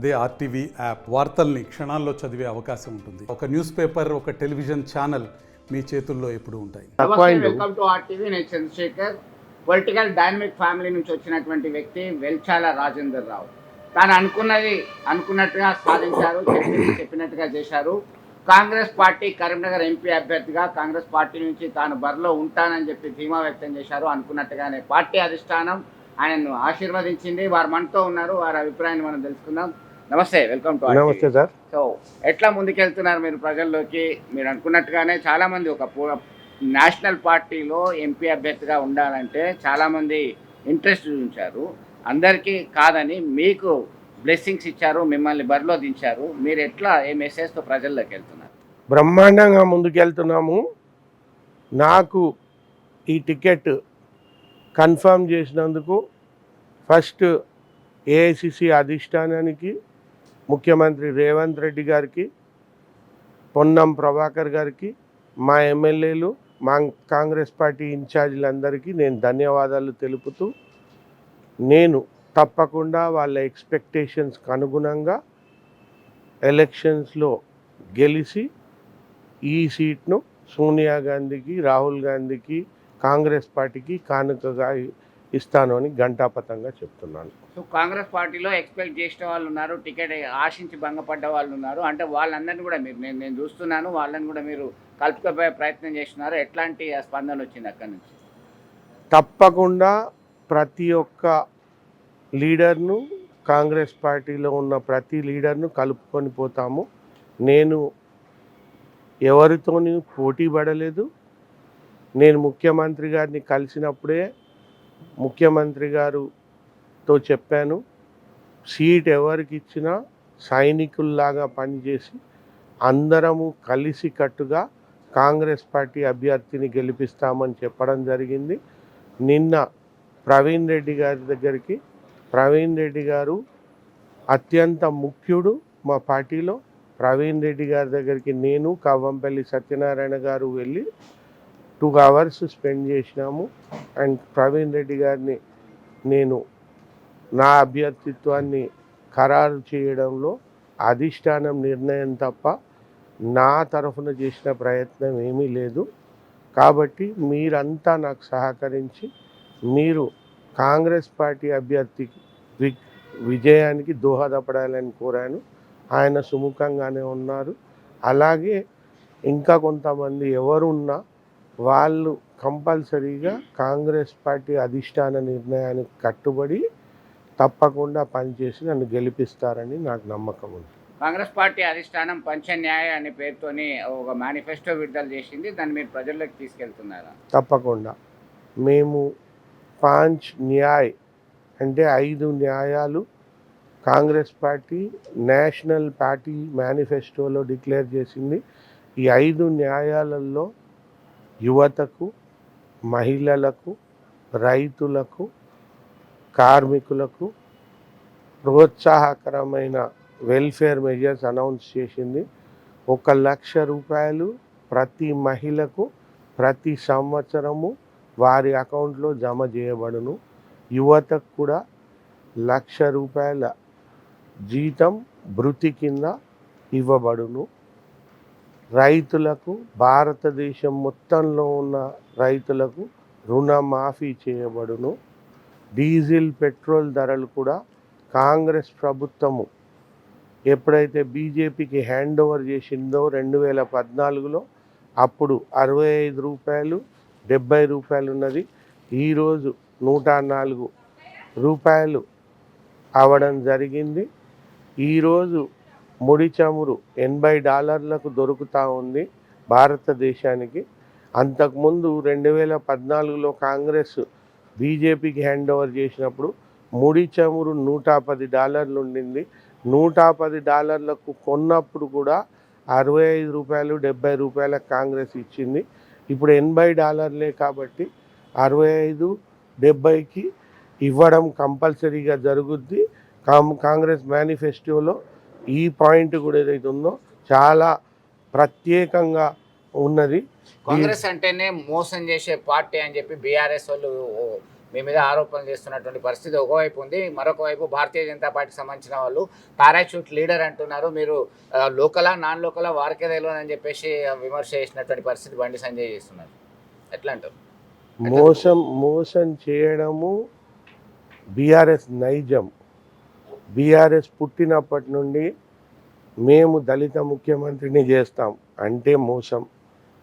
అదే RTV app వార్తల్ని క్షణాల్లో చదివే అవకాశం ఉంటుంది. ఒక న్యూస్ పేపర్, ఒక టెలివిజన్ ఛానల్ మీ చేతుల్లో ఎప్పుడూ ఉంటాయి. Welcome to RTV. నేను చంద్రశేఖర్. పొలిటికల్ డైనమిక్ ఫ్యామిలీ నుంచి వచ్చినటువంటి వ్యక్తి వెల్చాల రాజేందర్ రావు. తాను అనుకున్నట్టుగా సాధించారు, చెప్పినట్టుగా చేశారు. కాంగ్రెస్ పార్టీ కరీంనగర్ ఎంపీ అభ్యర్థిగా కాంగ్రెస్ పార్టీ నుంచి తాను బరిలో ఉంటానని చెప్పి ధీమా వ్యక్తం చేశారు. అనుకున్నట్టుగానే పార్టీ అధిష్టానం ఆయనను ఆశీర్వదించింది. వారు మనతో ఉన్నారు, వారి అభిప్రాయాన్ని మనం తెలుసుకుందాం. నమస్తే, వెల్కమ్ టు. నమస్తే సార్. సో ఎట్లా ముందుకెళ్తున్నారు మీరు ప్రజల్లోకి? మీరు అనుకున్నట్టుగానే చాలామంది ఒక నేషనల్ పార్టీలో ఎంపీ అభ్యర్థిగా ఉండాలంటే చాలామంది ఇంట్రెస్ట్ చూపించారు. అందరికీ కాదని మీకు బ్లెస్సింగ్స్ ఇచ్చారు, మిమ్మల్ని బరిలో దించారు. మీరు ఎట్లా ఏ మెసేజ్తో ప్రజల్లోకి వెళ్తున్నారు? బ్రహ్మాండంగా ముందుకెళ్తున్నాము. నాకు ఈ టికెట్ కన్ఫర్మ్ చేసినందుకు ఫస్ట్ ఏఐసిసి అధిష్టానానికి, ముఖ్యమంత్రి రేవంత్ రెడ్డి గారికి, పొన్నం ప్రభాకర్ గారికి, మా ఎమ్మెల్యేలు, మా కాంగ్రెస్ పార్టీ ఇన్ఛార్జీలందరికీ నేను ధన్యవాదాలు తెలుపుతూ, నేను తప్పకుండా వాళ్ళ ఎక్స్పెక్టేషన్స్కి అనుగుణంగా ఎలక్షన్స్లో గెలిచి ఈ సీట్ను సోనియా గాంధీకి, రాహుల్ గాంధీకి, కాంగ్రెస్ పార్టీకి కానుకగా ఇస్తాను అని ఘంటాపథంగా చెప్తున్నాను. సో కాంగ్రెస్ పార్టీలో ఎక్స్పెక్ట్ చేసిన వాళ్ళు ఉన్నారు, టికెట్ ఆశించి భంగపడ్డ వాళ్ళు ఉన్నారు. అంటే వాళ్ళందరినీ కూడా మీరు నేను చూస్తున్నాను, వాళ్ళని కూడా మీరు కలుపుకోపోయే ప్రయత్నం చేస్తున్నారు. ఎట్లాంటి స్పందన వచ్చింది అక్కడి నుంచి? తప్పకుండా ప్రతి ఒక్క లీడర్ను, కాంగ్రెస్ పార్టీలో ఉన్న ప్రతి లీడర్ను కలుపుకొని పోతాము. నేను ఎవరితోని పోటీ పడలేదు. నేను ముఖ్యమంత్రి గారిని కలిసినప్పుడే ముఖ్యమంత్రి గారుతో చెప్పాను, సీట్ ఎవరికి ఇచ్చినా సైనికుల్లాగా పనిచేసి అందరము కలిసికట్టుగా కాంగ్రెస్ పార్టీ అభ్యర్థిని గెలిపిస్తామని చెప్పడం జరిగింది. నిన్న ప్రవీణ్ రెడ్డి గారి దగ్గరికి, ప్రవీణ్ రెడ్డి గారు అత్యంత ముఖ్యుడు మా పార్టీలో. ప్రవీణ్ రెడ్డి గారి దగ్గరికి నేను, కవ్వంపల్లి సత్యనారాయణ గారు వెళ్ళి 2 hours స్పెండ్ చేసినాము. అండ్ ప్రవీణ్ రెడ్డి గారిని నేను నా అభ్యర్థిత్వాన్ని ఖరారు చేయడంలో అధిష్టానం నిర్ణయం తప్ప నా తరఫున చేసిన ప్రయత్నం ఏమీ లేదు. కాబట్టి మీరంతా నాకు సహకరించి మీరు కాంగ్రెస్ పార్టీ అభ్యర్థికి విజయానికి దోహదపడాలని కోరాను. ఆయన సుముఖంగానే ఉన్నారు. అలాగే ఇంకా కొంతమంది ఎవరున్నా వాళ్ళు కంపల్సరీగా కాంగ్రెస్ పార్టీ అధిష్టాన నిర్ణయానికి కట్టుబడి తప్పకుండా పనిచేసి నన్ను గెలిపిస్తారని నాకు నమ్మకం ఉంది. కాంగ్రెస్ పార్టీ అధిష్టానం పంచన్యాయ అనే పేరుతోని ఒక మేనిఫెస్టో విడుదల చేసింది. దాన్ని మీరు ప్రజల్లోకి తీసుకెళ్తున్నారా? తప్పకుండా. మేము 5 న్యాయ్ అంటే 5 న్యాయాలు కాంగ్రెస్ పార్టీ నేషనల్ పార్టీ మేనిఫెస్టోలో డిక్లేర్ చేసింది. ఈ 5 న్యాయాలలో యువతకు, మహిళలకు, రైతులకు, కార్మికులకు ప్రోత్సాహకరమైన వెల్ఫేర్ మెజర్స్ అనౌన్స్ చేసింది. 1,00,000 రూపాయలు ప్రతి మహిళకు ప్రతి సంవత్సరము వారి అకౌంట్లో జమ చేయబడును. యువతకు కూడా 1,00,000 రూపాయల జీతం భృతి కింద ఇవ్వబడును. రైతులకు, భారతదేశం మొత్తంలో ఉన్న రైతులకు రుణమాఫీ చేయబడును. డీజిల్, పెట్రోల్ ధరలు కూడా కాంగ్రెస్ ప్రభుత్వము ఎప్పుడైతే బీజేపీకి హ్యాండ్ ఓవర్ చేసిందో 2014లో అప్పుడు 65 రూపాయలు, 70 రూపాయలు ఉన్నది. ఈరోజు 104 రూపాయలు అవ్వడం జరిగింది. ఈరోజు ముడి చమురు $80 దొరుకుతూ ఉంది భారతదేశానికి. అంతకుముందు 2014లో కాంగ్రెస్ బీజేపీకి హ్యాండ్ ఓవర్ చేసినప్పుడు ముడి చమురు $110 ఉండింది. $110 కొన్నప్పుడు కూడా 65 రూపాయలు, 70 రూపాయల కాంగ్రెస్ ఇచ్చింది. ఇప్పుడు $80 కాబట్టి 65, 70కి ఇవ్వడం కంపల్సరీగా జరుగుద్ది. కాంగ్రెస్ మేనిఫెస్టోలో ఈ పాయింట్ కూడా ఏదైతే ఉందో చాలా ప్రత్యేకంగా ఉన్నది. కాంగ్రెస్ అంటేనే మోసం చేసే పార్టీ అని చెప్పి బీఆర్ఎస్ వాళ్ళు మీ మీద ఆరోపణలు చేస్తున్నటువంటి పరిస్థితి ఒకవైపు ఉంది. మరొక వైపు భారతీయ జనతా పార్టీకి సంబంధించిన వాళ్ళు పారాషూట్ లీడర్ అంటున్నారు. మీరు లోకలా నాన్ లోకలా వారికే తెలియదని చెప్పేసి విమర్శ చేసినటువంటి పరిస్థితి బండి సంజయ్ చేస్తున్నారు. ఎట్లా అంటారు? మోసం చేయడము బీఆర్ఎస్ నైజం. బీఆర్ఎస్ పుట్టినప్పటి నుండి మేము దళిత ముఖ్యమంత్రిని చేస్తాం అంటే మోసం.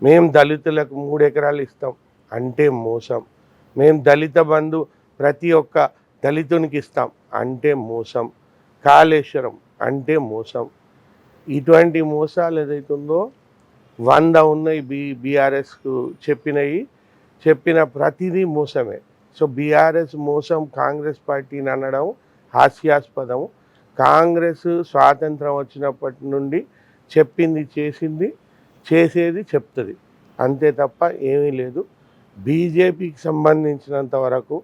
మేము దళితులకు 3 ఎకరాలు ఇస్తాం అంటే మోసం. మేము దళిత బంధు ప్రతి ఒక్క దళితునికి ఇస్తాం అంటే మోసం. కాళేశ్వరం అంటే మోసం. ఇటువంటి మోసాలు ఏదైతుందో 100 ఉన్నాయి. బీఆర్ఎస్కు చెప్పిన ప్రతిదీ మోసమే. సో బీఆర్ఎస్ మోసం కాంగ్రెస్ పార్టీని అనడం హాస్యాస్పదం. కాంగ్రెస్ స్వాతంత్రం వచ్చినప్పటి నుండి చెప్పింది చేసింది, చేసేది చెప్తుంది, అంతే తప్ప ఏమీ లేదు. బీజేపీకి సంబంధించినంత వరకు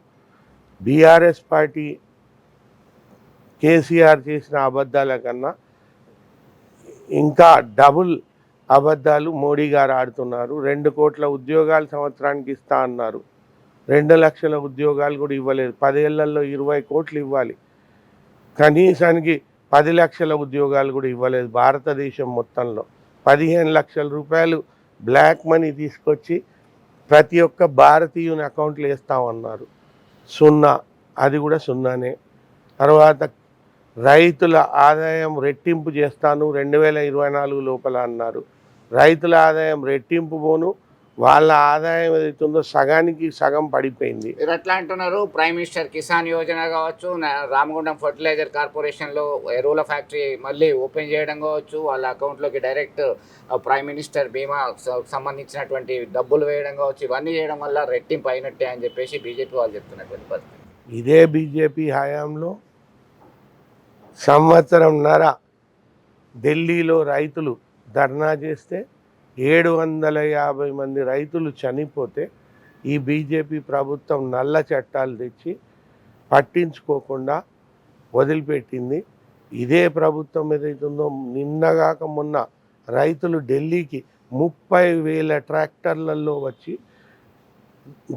బీఆర్ఎస్ పార్టీ కేసీఆర్ చేసిన అబద్ధాల కన్నా ఇంకా డబుల్ అబద్ధాలు మోడీ గారు ఆడుతున్నారు. 2 కోట్ల ఉద్యోగాలు సంవత్సరానికి ఇస్తా అన్నారు. 2 లక్షల ఉద్యోగాలు కూడా ఇవ్వలేదు. 10 ఏళ్లలో 20 కోట్లు ఇవ్వాలి. కనీసానికి 10 లక్షల ఉద్యోగాలు కూడా ఇవ్వలేదు. భారతదేశం మొత్తంలో 15 లక్షల రూపాయలు బ్లాక్ మనీ తీసుకొచ్చి ప్రతి ఒక్క భారతీయుని అకౌంట్లో వేస్తామన్నారు. 0, అది కూడా 0నే. తర్వాత రైతుల ఆదాయం రెట్టింపు చేస్తాను 2024 లోపల అన్నారు. రైతుల ఆదాయం రెట్టింపు పోను, వాళ్ళ ఆదాయం ఏదైతుందో సగానికి సగం పడిపోయింది. మీరు ఎట్లా అంటున్నారు? ప్రైమ్ మినిస్టర్ కిసాన్ యోజన కావచ్చు, రామగుండం ఫర్టిలైజర్ కార్పొరేషన్లో ఎరువుల ఫ్యాక్టరీ మళ్ళీ ఓపెన్ చేయడం కావచ్చు, వాళ్ళ అకౌంట్లోకి డైరెక్ట్ ప్రైమ్ మినిస్టర్ బీమా సంబంధించినటువంటి డబ్బులు వేయడం కావచ్చు, ఇవన్నీ చేయడం వల్ల రెట్టింపు అయినట్టే అని చెప్పేసి బీజేపీ వాళ్ళు చెప్తున్నటువంటి పరిస్థితి. ఇదే బీజేపీ హయాంలో సంవత్సరంన్నర ఢిల్లీలో రైతులు ధర్నా చేస్తే 750 మంది రైతులు చనిపోతే ఈ బీజేపీ ప్రభుత్వం నల్ల చట్టాలు తెచ్చి పట్టించుకోకుండా వదిలిపెట్టింది. ఇదే ప్రభుత్వం ఏదైతుందో నిన్నగాక మొన్న రైతులు ఢిల్లీకి 30,000 ట్రాక్టర్లలో వచ్చి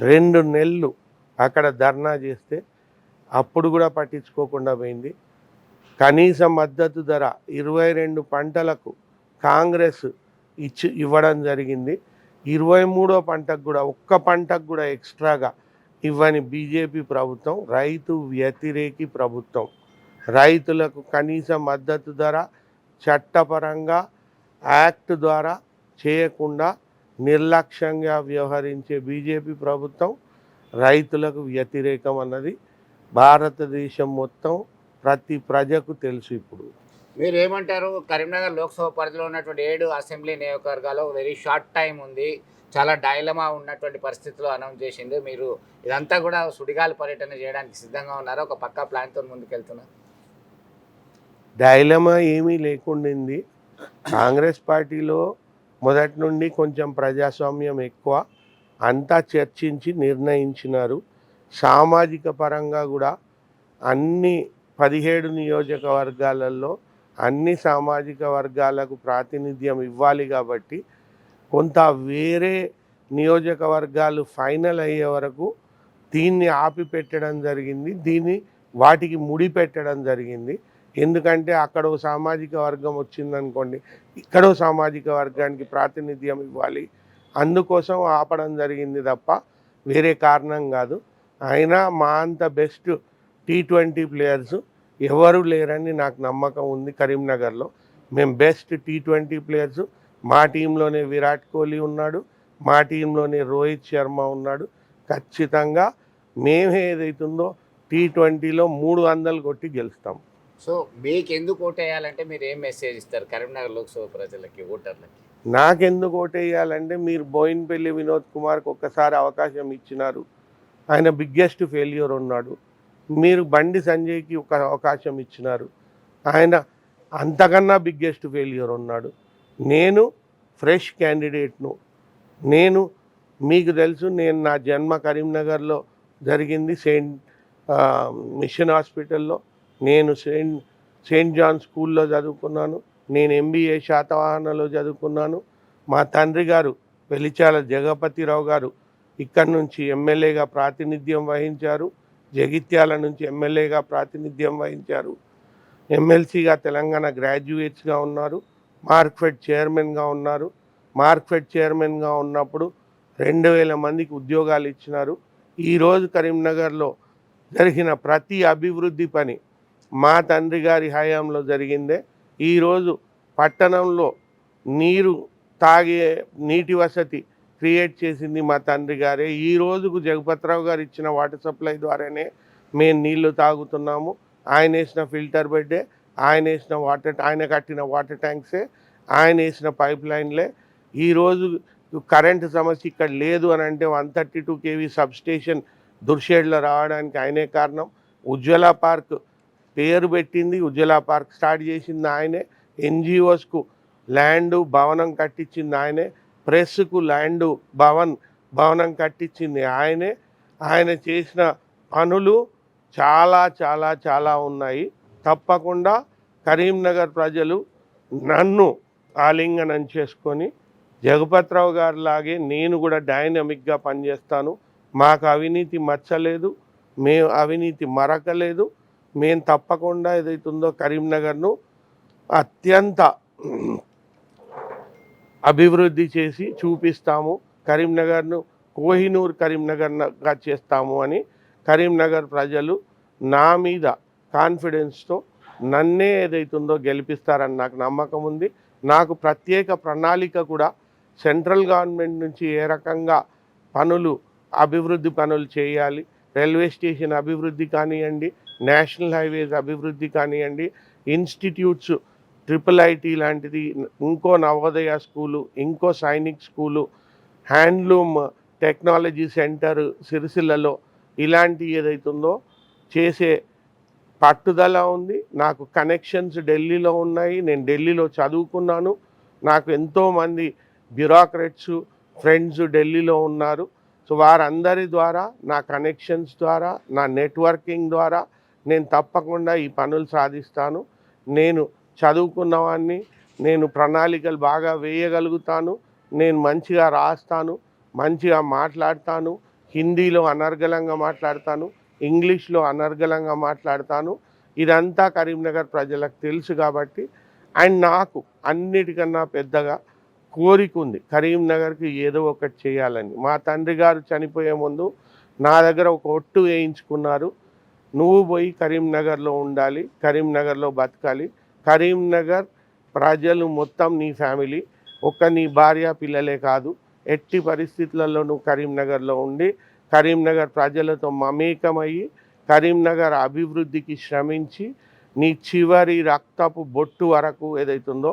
2 నెలలు అక్కడ ధర్నా చేస్తే అప్పుడు కూడా పట్టించుకోకుండా పోయింది. కనీస మద్దతు ధర 22 పంటలకు కాంగ్రెస్ ఇవ్వడం జరిగింది. 23వ పంటకు కూడా ఒక్క పంటకు కూడా ఎక్స్ట్రాగా ఇవ్వని బీజేపీ ప్రభుత్వం రైతు వ్యతిరేకి ప్రభుత్వం. రైతులకు కనీస మద్దతు ధర చట్టపరంగా యాక్ట్ ద్వారా చేయకుండా నిర్లక్ష్యంగా వ్యవహరించే బీజేపీ ప్రభుత్వం రైతులకు వ్యతిరేకం అన్నది భారతదేశం మొత్తం ప్రతి ప్రజకు తెలుసు. ఇప్పుడు మీరు ఏమంటారు? కరీంనగర్ లోక్సభ పరిధిలో ఉన్నటువంటి 7 అసెంబ్లీ నియోజకవర్గాల్లో వెరీ షార్ట్ టైం ఉంది, చాలా డైలమా ఉన్నటువంటి పరిస్థితుల్లో అనౌన్స్ చేసింది. మీరు ఇదంతా కూడా సుడిగాలి పర్యటన చేయడానికి సిద్ధంగా ఉన్నారా? ఒక పక్కా ప్లాన్తో ముందుకెళ్తున్నారు? డైలమా ఏమీ లేకుండింది. కాంగ్రెస్ పార్టీలో మొదటి నుండి కొంచెం ప్రజాస్వామ్యం ఎక్కువ, అంతా చర్చించి నిర్ణయించినారు. సామాజిక పరంగా కూడా అన్ని 17 నియోజకవర్గాలలో అన్ని సామాజిక వర్గాలకు ప్రాతినిధ్యం ఇవ్వాలి కాబట్టి కొంత వేరే నియోజకవర్గాలు ఫైనల్ అయ్యే వరకు దీన్ని ఆపిపెట్టడం జరిగింది. వాటికి ముడి పెట్టడం జరిగింది. ఎందుకంటే అక్కడో సామాజిక వర్గం వచ్చిందనుకోండి, ఇక్కడో సామాజిక వర్గానికి ప్రాతినిధ్యం ఇవ్వాలి, అందుకోసం ఆపడం జరిగింది తప్ప వేరే కారణం కాదు. అయినా మా అంత బెస్ట్ T20 ప్లేయర్స్ ఎవరు లేరని నాకు నమ్మకం ఉంది. కరీంనగర్లో మేము బెస్ట్ T20 ప్లేయర్స్. మా టీంలోనే విరాట్ కోహ్లీ ఉన్నాడు, మా టీంలోనే రోహిత్ శర్మ ఉన్నాడు. ఖచ్చితంగా మేము ఏదైతుందో T20లో 300 కొట్టి గెలుస్తాం. సో మీకు ఎందుకు ఓటేయాలంటే మీరు ఏం మెసేజ్ ఇస్తారు కరీంనగర్ లోక్సభ ప్రజలకి, ఓటర్లకి? నాకెందుకు ఓటేయాలంటే మీరు బోయిన్పల్లి వినోద్ కుమార్కి ఒక్కసారి అవకాశం ఇచ్చినారు, ఆయన బిగ్గెస్ట్ ఫెయిల్యూర్ ఉన్నాడు. మీరు బండి సంజయ్కి ఒక అవకాశం ఇచ్చినారు, ఆయన అంతకన్నా బిగ్గెస్ట్ ఫెయిల్యూర్ ఉన్నాడు. నేను ఫ్రెష్ క్యాండిడేట్ను. మీకు తెలుసు, నేను నా జన్మ కరీంనగర్లో జరిగింది, మిషన్ హాస్పిటల్లో. నేను సెయింట్ జాన్ స్కూల్లో చదువుకున్నాను. నేను MBA శాతవాహనలో చదువుకున్నాను. మా తండ్రి గారు వెలిచాల జగపతిరావు గారు ఇక్కడ నుంచి ఎమ్మెల్యేగా ప్రాతినిధ్యం వహించారు, జగిత్యాల నుంచి ఎమ్మెల్యేగా ప్రాతినిధ్యం వహించారు, ఎమ్మెల్సీగా తెలంగాణ గ్రాడ్యుయేట్స్గా ఉన్నారు, మార్క్ఫెడ్ చైర్మన్గా ఉన్నారు. మార్క్ఫెడ్ చైర్మన్గా ఉన్నప్పుడు 2000 మందికి ఉద్యోగాలు ఇచ్చినారు. ఈరోజు కరీంనగర్లో జరిగిన ప్రతి అభివృద్ధి పని మా తండ్రి గారి హయాంలో జరిగిందే. ఈరోజు పట్టణంలో నీరు తాగే నీటి వసతి క్రియేట్ చేసింది మా తండ్రి గారే. ఈ రోజుకు జగపతిరావు గారు ఇచ్చిన వాటర్ సప్లై ద్వారానే మేము నీళ్లు తాగుతున్నాము. ఆయన వేసిన ఫిల్టర్ బెడ్డే, ఆయన కట్టిన వాటర్ ట్యాంక్సే, ఆయన వేసిన పైప్ లైన్లే. ఈరోజు కరెంటు సమస్య ఇక్కడ లేదు అని అంటే 132 kV సబ్స్టేషన్ దుర్షేడ్లో రావడానికి ఆయనే కారణం. ఉజ్వల పార్క్ పేరు పెట్టింది, ఉజ్వల పార్క్ స్టార్ట్ చేసింది ఆయనే. NGOస్కు ల్యాండు భవనం కట్టించింది ఆయనే. ప్రెస్కు ల్యాండు భవనం కట్టించింది ఆయనే. ఆయన చేసిన పనులు చాలా చాలా చాలా ఉన్నాయి. తప్పకుండా కరీంనగర్ ప్రజలు నన్ను ఆలింగనం చేసుకొని జగపతిరావు గారి లాగే నేను కూడా డైనమిక్గా పనిచేస్తాను. మాకు అవినీతి మచ్చలేదు, మేము అవినీతి మరకలేదు. మేము తప్పకుండా ఏదైతుందో కరీంనగర్ను అత్యంత అభివృద్ధి చేసి చూపిస్తాము. కరీంనగర్ను కోహినూర్ కరీంనగర్గా చేస్తాము అని కరీంనగర్ ప్రజలు నా మీద కాన్ఫిడెన్స్తో నన్నే ఏదైతుందో గెలిపిస్తారని నాకు నమ్మకం ఉంది. నాకు ప్రత్యేక ప్రణాళిక కూడా సెంట్రల్ గవర్నమెంట్ నుంచి ఏ రకంగా అభివృద్ధి పనులు చేయాలి, రైల్వే స్టేషన్ అభివృద్ధి కానివ్వండి, నేషనల్ హైవేస్ అభివృద్ధి కానివ్వండి, ఇన్స్టిట్యూట్స్ IIIT లాంటిది, ఇంకో నవోదయ స్కూలు, ఇంకో Sainik school, handloom technology centre సిరిసిల్లలో ఇలాంటి ఏదైతుందో చేసే పట్టుదల ఉంది. నాకు కనెక్షన్స్ ఢిల్లీలో ఉన్నాయి, నేను ఢిల్లీలో చదువుకున్నాను. నాకు ఎంతోమంది బ్యూరోక్రాట్స్ ఫ్రెండ్స్ ఢిల్లీలో ఉన్నారు. సో వారందరి ద్వారా, నా కనెక్షన్స్ ద్వారా, నా నెట్వర్కింగ్ ద్వారా నేను తప్పకుండా ఈ పనులు సాధిస్తాను. నేను చదువుకున్నవాడిని, నేను ప్రణాళికలు బాగా వేయగలుగుతాను, నేను మంచిగా రాస్తాను, మంచిగా మాట్లాడతాను, హిందీలో అనర్గళంగా మాట్లాడతాను, ఇంగ్లీష్లో అనర్గళంగా మాట్లాడతాను. ఇదంతా కరీంనగర్ ప్రజలకు తెలుసు కాబట్టి. అండ్ నాకు అన్నిటికన్నా పెద్దగా కోరిక ఉంది, కరీంనగర్కి ఏదో ఒకటి చేయాలని. మా తండ్రి గారు చనిపోయే ముందు నా దగ్గర ఒక ఒట్టు వేయించుకున్నారు, నువ్వు పోయి కరీంనగర్లో ఉండాలి, కరీంనగర్లో బతకాలి, కరీంనగర్ ప్రజలు మొత్తం నీ ఫ్యామిలీ, నీ భార్య పిల్లలే కాదు, ఎట్టి పరిస్థితులలో నువ్వు కరీంనగర్లో ఉండి కరీంనగర్ ప్రజలతో మమేకమయ్యి కరీంనగర్ అభివృద్ధికి శ్రమించి నీ చివరి రక్తపు బొట్టు వరకు ఏదైతుందో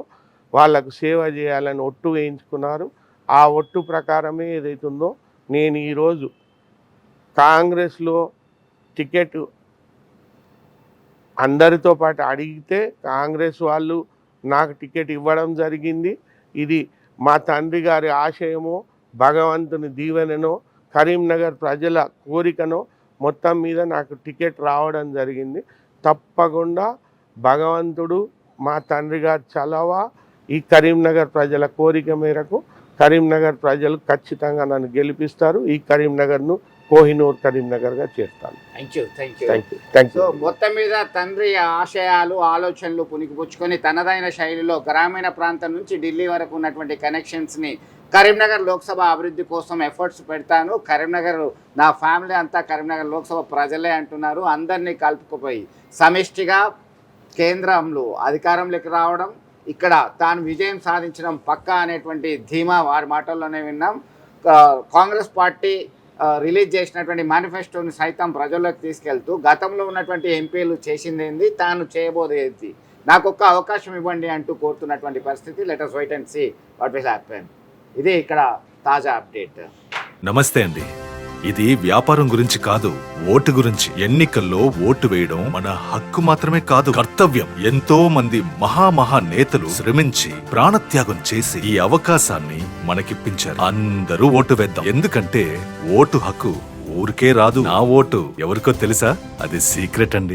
వాళ్లకు సేవ చేయాలని ఒట్టు వేయించుకున్నారు. ఆ ఒట్టు ప్రకారమే ఏదైతుందో నేను ఈరోజు కాంగ్రెస్లో టికెట్ అందరితో పాటు అడిగితే కాంగ్రెస్ వాళ్ళు నాకు టికెట్ ఇవ్వడం జరిగింది. ఇది మా తండ్రి గారి ఆశయమో, భగవంతుని దీవెననో, కరీంనగర్ ప్రజల కోరికనో మొత్తం మీద నాకు టికెట్ రావడం జరిగింది. తప్పకుండా భగవంతుడు, మా తండ్రి గారి చలవ, ఈ కరీంనగర్ ప్రజల కోరిక మేరకు కరీంనగర్ ప్రజలు ఖచ్చితంగా నన్ను గెలిపిస్తారు. ఈ కరీంనగర్ను కోహినూర్ కరీంనగర్గా చేస్తాను. Thank you. సో మొత్తం మీద తండ్రి ఆశయాలు, ఆలోచనలు పుణికిపుచ్చుకొని తనదైన శైలిలో గ్రామీణ ప్రాంతం నుంచి ఢిల్లీ వరకు ఉన్నటువంటి కనెక్షన్స్ని కరీంనగర్ లోక్సభ అభివృద్ధి కోసం ఎఫర్ట్స్ పెడతాను. కరీంనగర్ నా ఫ్యామిలీ అంతా కరీంనగర్ లోక్సభ ప్రజలే అంటున్నారు. అందరినీ కలుపుకుపోయి సమిష్టిగా కేంద్రంలో అధికారంలోకి రావడం, ఇక్కడ తాను విజయం సాధించడం పక్కా అనేటువంటి ధీమా వారి మాటల్లోనే విన్నాం. కాంగ్రెస్ పార్టీ రిలీజ్ చేసినటువంటి మేనిఫెస్టోని సైతం ప్రజల్లోకి తీసుకెళ్తూ గతంలో ఉన్నటువంటి ఎంపీలు చేసిందేంది, తాను చేయబోదేది, నాకు ఒక్క అవకాశం ఇవ్వండి అంటూ కోరుతున్నటువంటి పరిస్థితి. Let us wait and see what will happen. ఇది ఇక్కడ తాజా అప్డేట్. నమస్తే అండి. ఇది వ్యాపారం గురించి కాదు, ఓటు గురించి. ఎన్నికల్లో ఓటు వేయడం మన హక్కు మాత్రమే కాదు, కర్తవ్యం. ఎంతో మంది మహా నేతలు శ్రమించి ప్రాణత్యాగం చేసి ఈ అవకాశాన్ని మనకిప్పించారు. అందరూ ఓటు వేద్దాం, ఎందుకంటే ఓటు హక్కు ఊరికే రాదు. నా ఓటు ఎవరికో తెలుసా? అది సీక్రెట్ అండి.